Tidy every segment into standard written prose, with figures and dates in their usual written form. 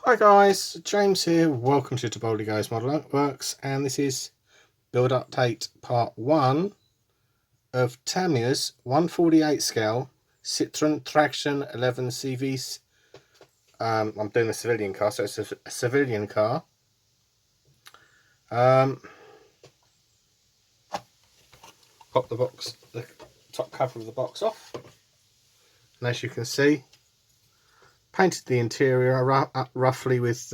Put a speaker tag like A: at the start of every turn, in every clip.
A: Hi guys, James here. Welcome to Toboldi Guys Model Works, and this is build update part 1 of Tamiya's 1/48 scale Citroen Traction 11 CVs. I'm doing the civilian car, so it's a civilian car. Pop the top cover of the box off, and as you can see, painted the interior roughly with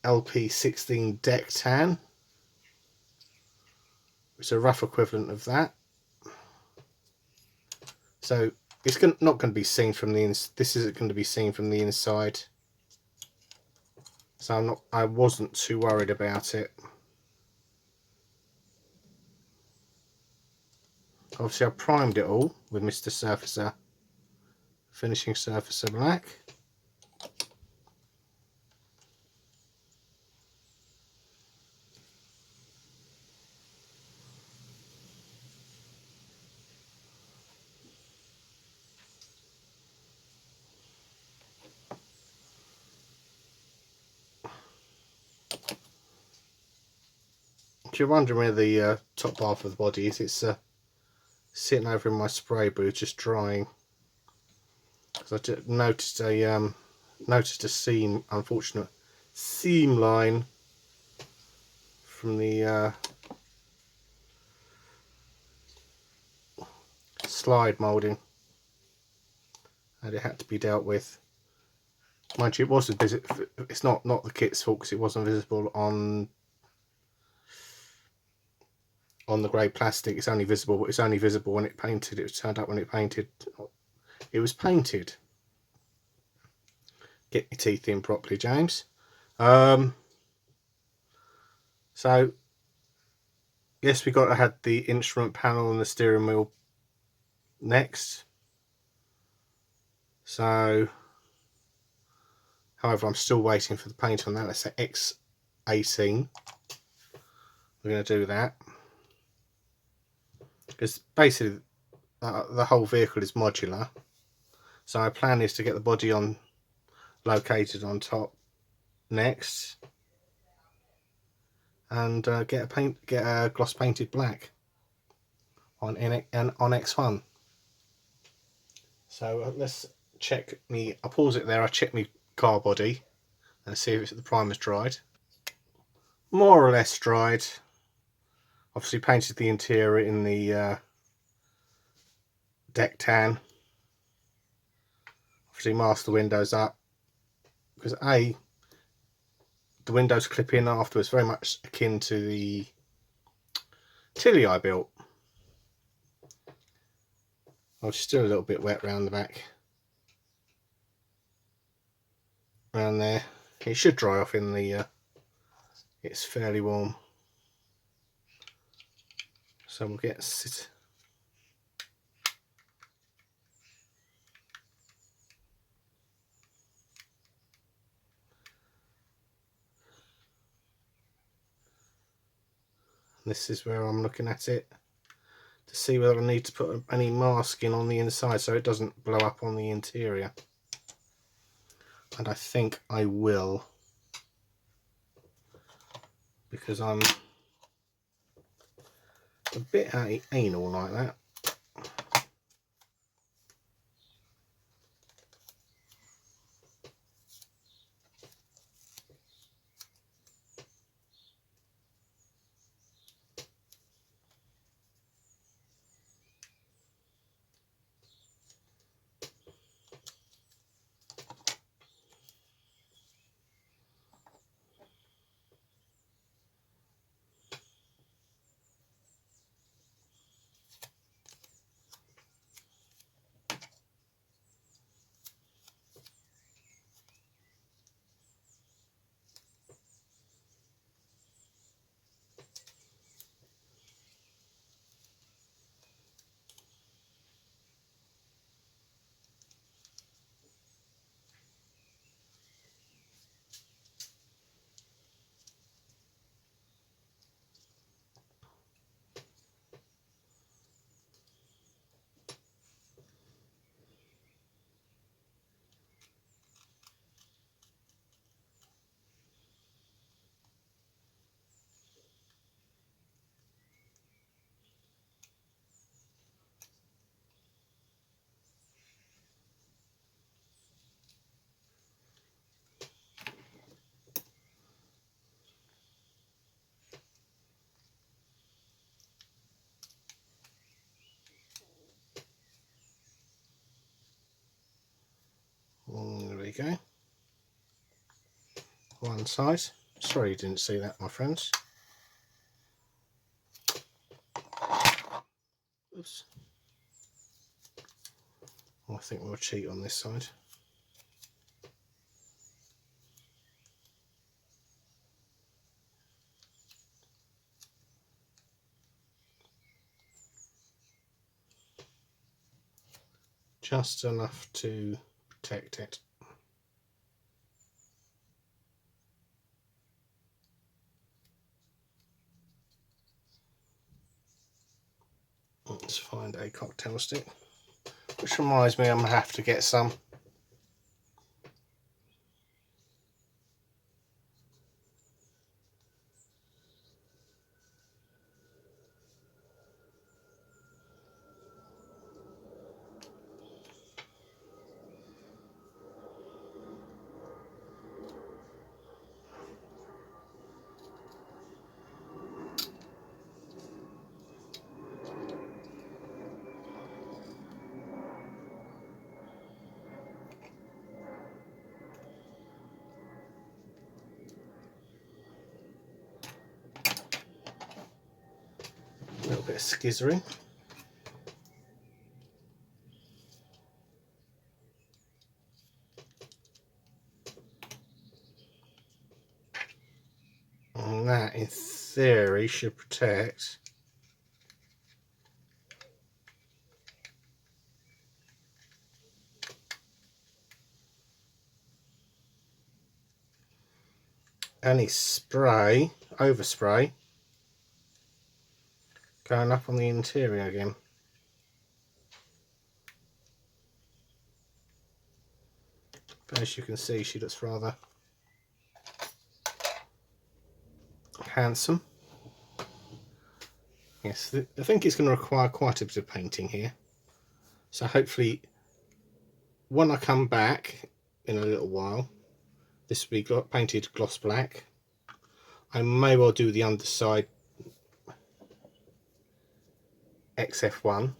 A: LP16 deck tan. It's a rough equivalent of that. So it's not going to be seen from the this isn't going to be seen from the inside. So I wasn't too worried about it. Obviously I primed it all with Mr. Surfacer Finishing Surfacer Black. If you're wondering where the top half of the body is, it's sitting over in my spray booth just drying. Because I just noticed a seam, unfortunate seam line from the slide moulding, and it had to be dealt with. Mind you, it wasn't visible. It's not the kit's fault because it wasn't visible on the grey plastic. It's only visible when it painted. It was turned up when it painted. It was painted. Get your teeth in properly, James. So yes, I had the instrument panel and the steering wheel next. So, however, I'm still waiting for the paint on that. Let's say X18. We're going to do that because basically the whole vehicle is modular. So my plan is to get the body located on top next, and get a gloss painted black on X1. So let's check I'll pause it there. I check my car body and see if the primer's dried. More or less dried. Obviously painted the interior in the deck tan. Obviously masked the windows up because the windows clip in afterwards, very much akin to the Tilly I built. Oh, it's still a little bit wet around the back. Around there. It should dry off in the it's fairly warm. So we'll get this is where I'm looking at it to see whether I need to put any masking on the inside so it doesn't blow up on the interior. And I think I will, because I'm a bit anal like that. go. One side. Sorry you didn't see that, my friends. Oops. I think we'll cheat on this side. Just enough to protect it. Let's find a cocktail stick, which reminds me I'm going to have to get some. A little bit of scissoring. And that, in theory, should protect any spray, overspray, going up on the interior again. But as you can see, she looks rather handsome. Yes, I think it's going to require quite a bit of painting here. So hopefully, when I come back in a little while, this will be painted gloss black. I may well do the underside XF1,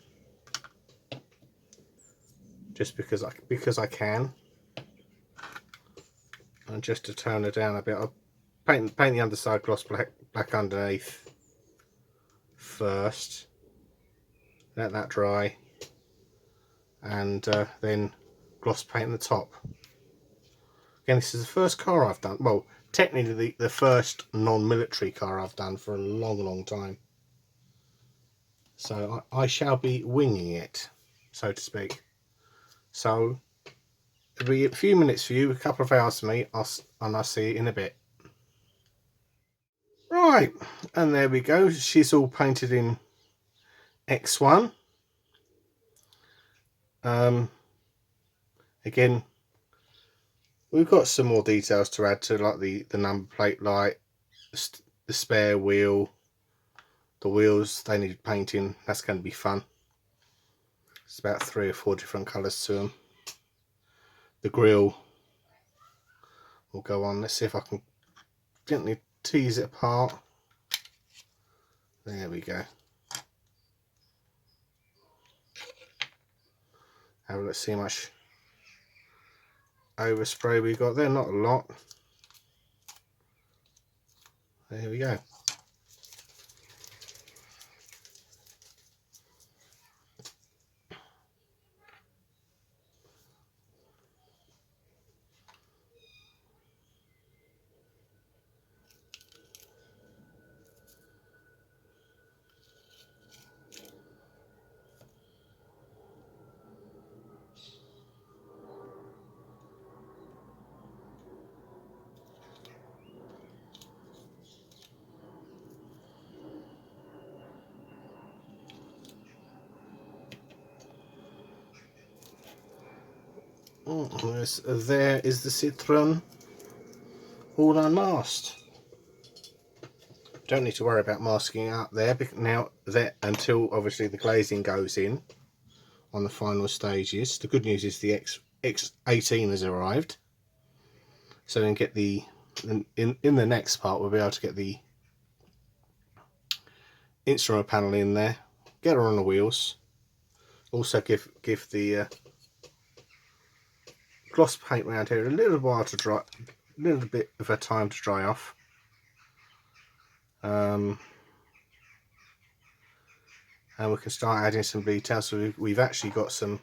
A: just because I can, and just to tone her down a bit, I'll paint the underside gloss black underneath first, let that dry, and then gloss paint the top. Again, this is the first car I've done, well, technically the first non-military car I've done for a long time. So I shall be winging it, so to speak. So it'll be a few minutes for you, a couple of hours for me, and I'll see you in a bit. Right, and there we go. She's all painted in X1. Again, we've got some more details to add to, like the number plate light, the spare wheel, the wheels, they need painting. That's going to be fun. It's about 3 or 4 different colours to them. The grille will go on. Let's see if I can gently tease it apart. There we go. Have a look, see how much overspray we got there. Not a lot. There we go. There is the Citroen all unmasked. Don't need to worry about masking up there now until obviously the glazing goes in on the final stages. The good news is the X18 has arrived, so we can get the in the next part we'll be able to get the instrument panel in there, get her on the wheels, also give the gloss paint around here a little while to dry, a little bit of a time to dry off. And we can start adding some details. So we've actually got some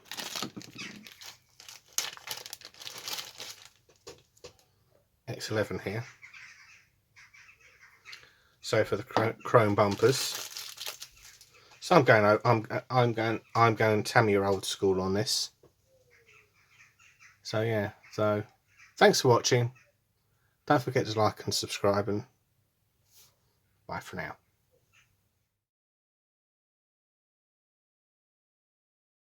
A: X11 here. So for the chrome bumpers, so I'm going Tamiya old school on this. So yeah, so thanks for watching. Don't forget to like and subscribe, and bye for now.